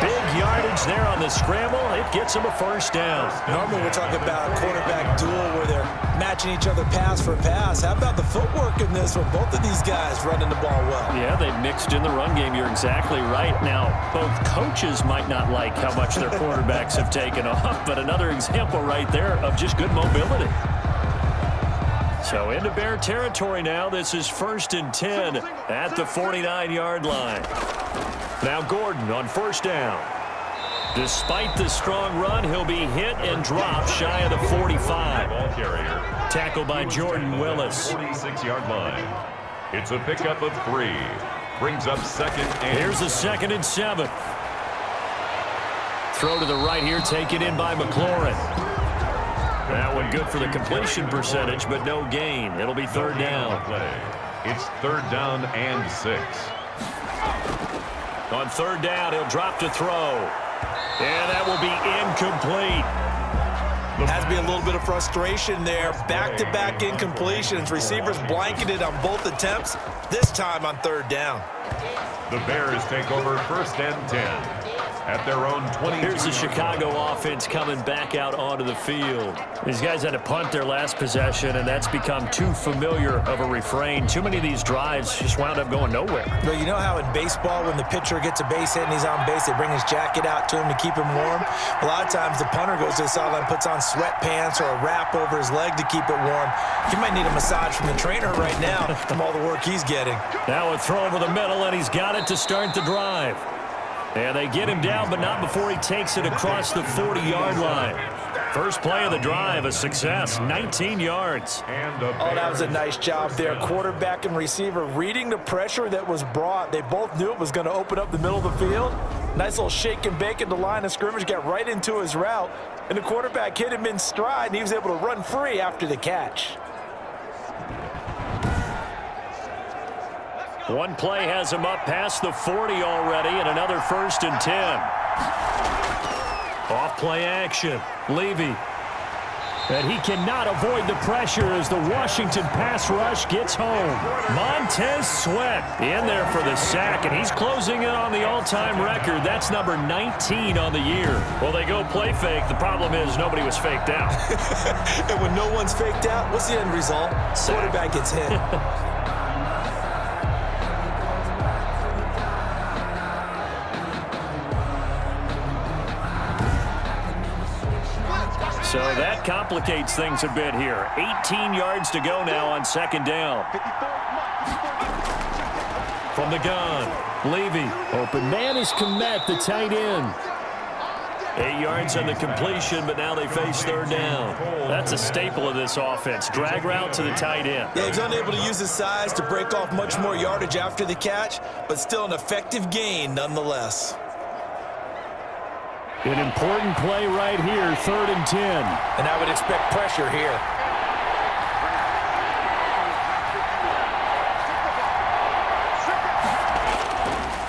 Big yardage there on the scramble. It gets him a first down. Normally we're talking about a quarterback duel where they're matching each other pass for pass. How about the footwork in this one? Both of these guys running the ball well. Yeah, they mixed in the run game. You're exactly right. Now, both coaches might not like how much their quarterbacks have taken off, but another example right there of just good mobility. So into Bear territory now. This is 1st and 10 at the 49-yard line. Now Gordon on first down. Despite the strong run, he'll be hit and dropped shy of the 45. Ball carrier. Tackled by Jordan Willis. 46-yard line. It's a pickup of 3. Brings up 2nd and... Here's the 2nd and 7. Throw to the right here, taken in by McLaurin. That one good for the completion percentage, but no gain. It'll be 3rd down. It's 3rd down and 6. On 3rd down, he'll drop to throw. And that will be incomplete. Has to be a little bit of frustration there. Back-to-back incompletions. Receivers blanketed on both attempts, this time on 3rd down. The Bears take over 1st and 10. At their own 20. Here's the Chicago offense coming back out onto the field. These guys had to punt their last possession, and that's become too familiar of a refrain. Too many of these drives just wound up going nowhere. Well, you know how in baseball, when the pitcher gets a base hit and he's on base, they bring his jacket out to him to keep him warm? A lot of times the punter goes to the sideline, puts on sweatpants or a wrap over his leg to keep it warm. He might need a massage from the trainer right now from all the work he's getting. Now a throw over the middle, and he's got it to start the drive. And they get him down, but not before he takes it across the 40-yard line. First play of the drive, a success, 19 yards. Oh, that was a nice job there. Quarterback and receiver reading the pressure that was brought. They both knew it was going to open up the middle of the field. Nice little shake and bake at the line of scrimmage, got right into his route. And the quarterback hit him in stride, and he was able to run free after the catch. One play has him up past the 40 already, and another 1st and 10. Off play action. Levy. And he cannot avoid the pressure as the Washington pass rush gets home. Montez Sweat in there for the sack, and he's closing in on the all-time record. That's number 19 on the year. Well, they go play fake. The problem is nobody was faked out. And when no one's faked out, what's the end result? Quarterback gets hit. So that complicates things a bit here. 18 yards to go now on 2nd down. From the gun, Levy. Open man is Kmet, the tight end. 8 yards on the completion, but now they face 3rd down. That's a staple of this offense. Drag route to the tight end. Yeah, he's unable to use his size to break off much more yardage after the catch, but still an effective gain nonetheless. An important play right here, 3rd and 10. And I would expect pressure here.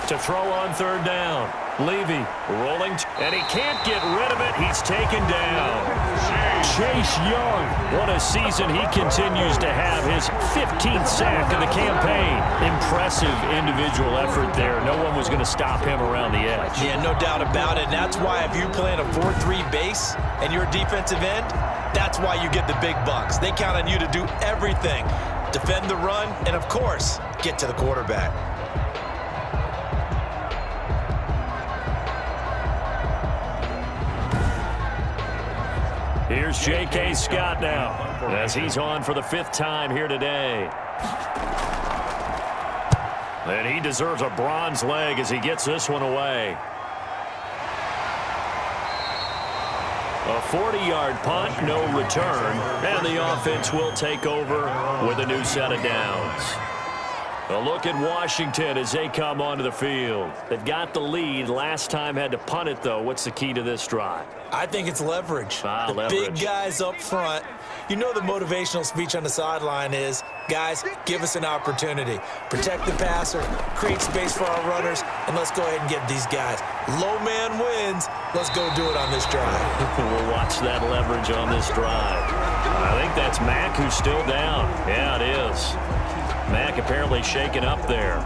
To throw on 3rd down. Levy rolling, and he can't get rid of it. He's taken down. Chase Young. What a season he continues to have. His 15th sack of the campaign. Impressive individual effort there. No one was going to stop him around the edge. Yeah, no doubt about it. And that's why if you play in a 4-3 base and you're a defensive end, that's why you get the big bucks. They count on you to do everything. Defend the run and, of course, get to the quarterback. Here's J.K. Scott now, as he's on for the 5th time here today. And he deserves a bronze leg as he gets this one away. A 40-yard punt, no return, and the offense will take over with a new set of downs. A look at Washington as they come onto the field. They've got the lead. Last time had to punt it, though. What's the key to this drive? I think it's leverage. The leverage. Big guys up front. You know the motivational speech on the sideline is, guys, give us an opportunity. Protect the passer, create space for our runners, and let's go ahead and give these guys. Low man wins. Let's go do it on this drive. We'll watch that leverage on this drive. I think that's Mack who's still down. Yeah, it is. Mack apparently shaken up there.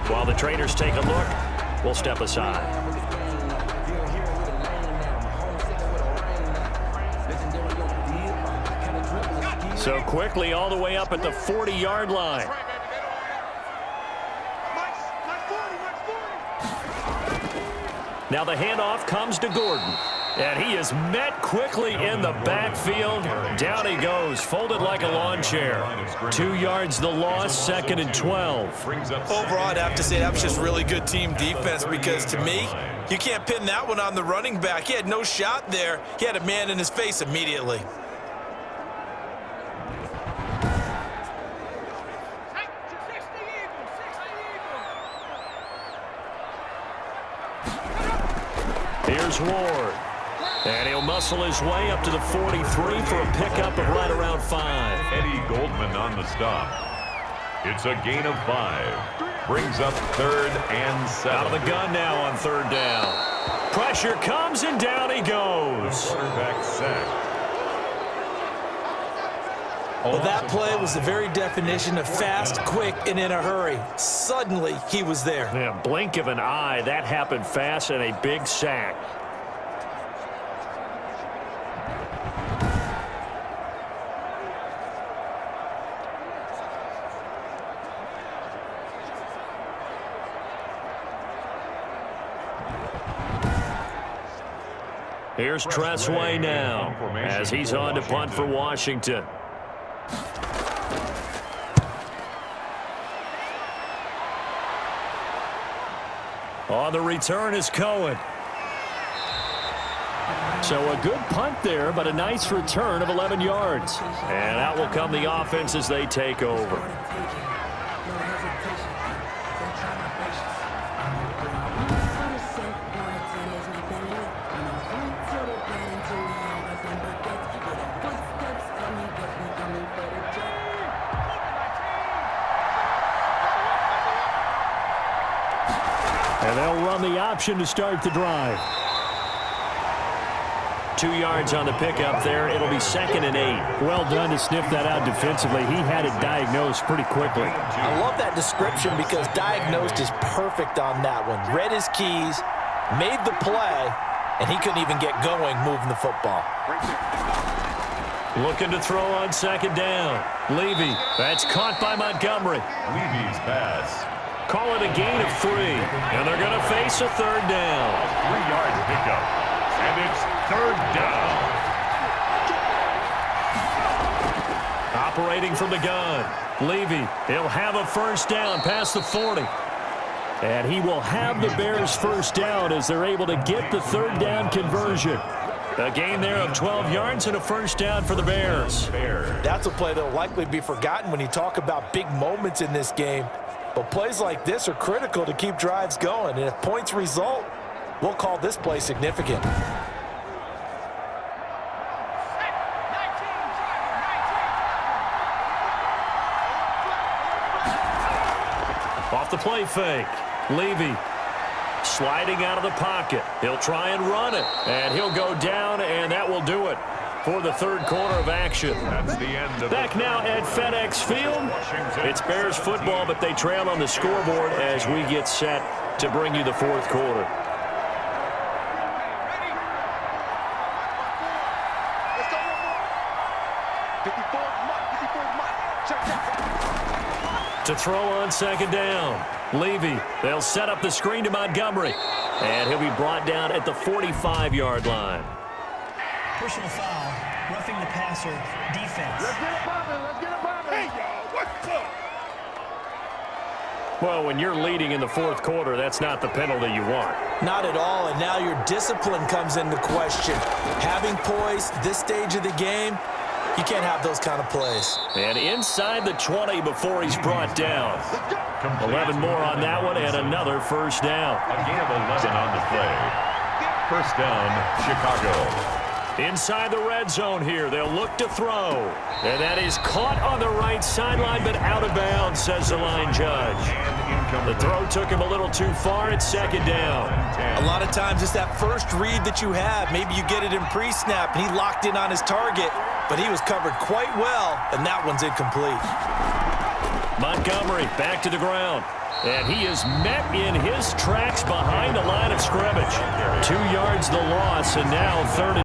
While the traders take a look, we'll step aside. So quickly all the way up at the 40-yard line. Now the handoff comes to Gordon. And he is met quickly in the backfield. Down he goes, folded like a lawn chair. 2 yards the loss, 2nd and 12. Overall, I'd have to say that was just really good team defense because to me, you can't pin that one on the running back. He had no shot there. He had a man in his face immediately. Here's Ward. And he'll muscle his way up to the 43 for a pickup of right around 5. Eddie Goldman on the stop. It's a gain of 5. Brings up 3rd and 7. Out of the gun now on 3rd down. Pressure comes and down he goes. Quarterback sack. Well, that play was the very definition of fast, quick, and in a hurry. Suddenly, he was there. Yeah, blink of an eye. That happened fast and a big sack. Here's Tress Way now as he's on to punt for Washington. On the return is Cohen. So a good punt there, but a nice return of 11 yards. And out will come the offense as they take over. And they'll run the option to start the drive. 2 yards on the pickup there. It'll be 2nd and 8. Well done to sniff that out defensively. He had it diagnosed pretty quickly. I love that description because diagnosed is perfect on that one. Read his keys, made the play, and he couldn't even get going moving the football. Looking to throw on 2nd down. Levy. That's caught by Montgomery. Levy's pass. Call it a gain of 3. And they're going to face a 3rd down. 3-yard pickup. And it's 3rd down. Operating from the gun. Levy, he'll have a 1st down past the 40. And he will have the Bears 1st down as they're able to get the 3rd down conversion. A gain there of 12 yards and a 1st down for the Bears. That's a play that will likely be forgotten when you talk about big moments in this game. But plays like this are critical to keep drives going. And if points result, we'll call this play significant. Off the play fake. Levy sliding out of the pocket. He'll try and run it. And he'll go down, and that will do it for the 3rd quarter of action. That's the end of Back now at FedEx Field. It's Bears football, but they trail on the scoreboard as we get set to bring you the 4th quarter. To throw on 2nd down. Levy, they'll set up the screen to Montgomery. And he'll be brought down at the 45-yard line. Personal foul, roughing the passer, defense. Let's get it poppin', let's get it poppin'. Hey, y'all, what's up? Well, when you're leading in the 4th quarter, that's not the penalty you want. Not at all, and now your discipline comes into question. Having poise this stage of the game, you can't have those kind of plays. And inside the 20 before he's brought down. 11 more on that one and another 1st down. A gain of 11 on the play. 1st down, Chicago. Inside the red zone here, they'll look to throw. And that is caught on the right sideline, but out of bounds, says the line judge. And The throw took him a little too far. It's second down. A lot of times it's that first read that you have. Maybe you get it in pre-snap, and he locked in on his target, but he was covered quite well, and that one's incomplete. Montgomery back to the ground. And he is met in his tracks behind the line of scrimmage. 2 yards the loss, and now third and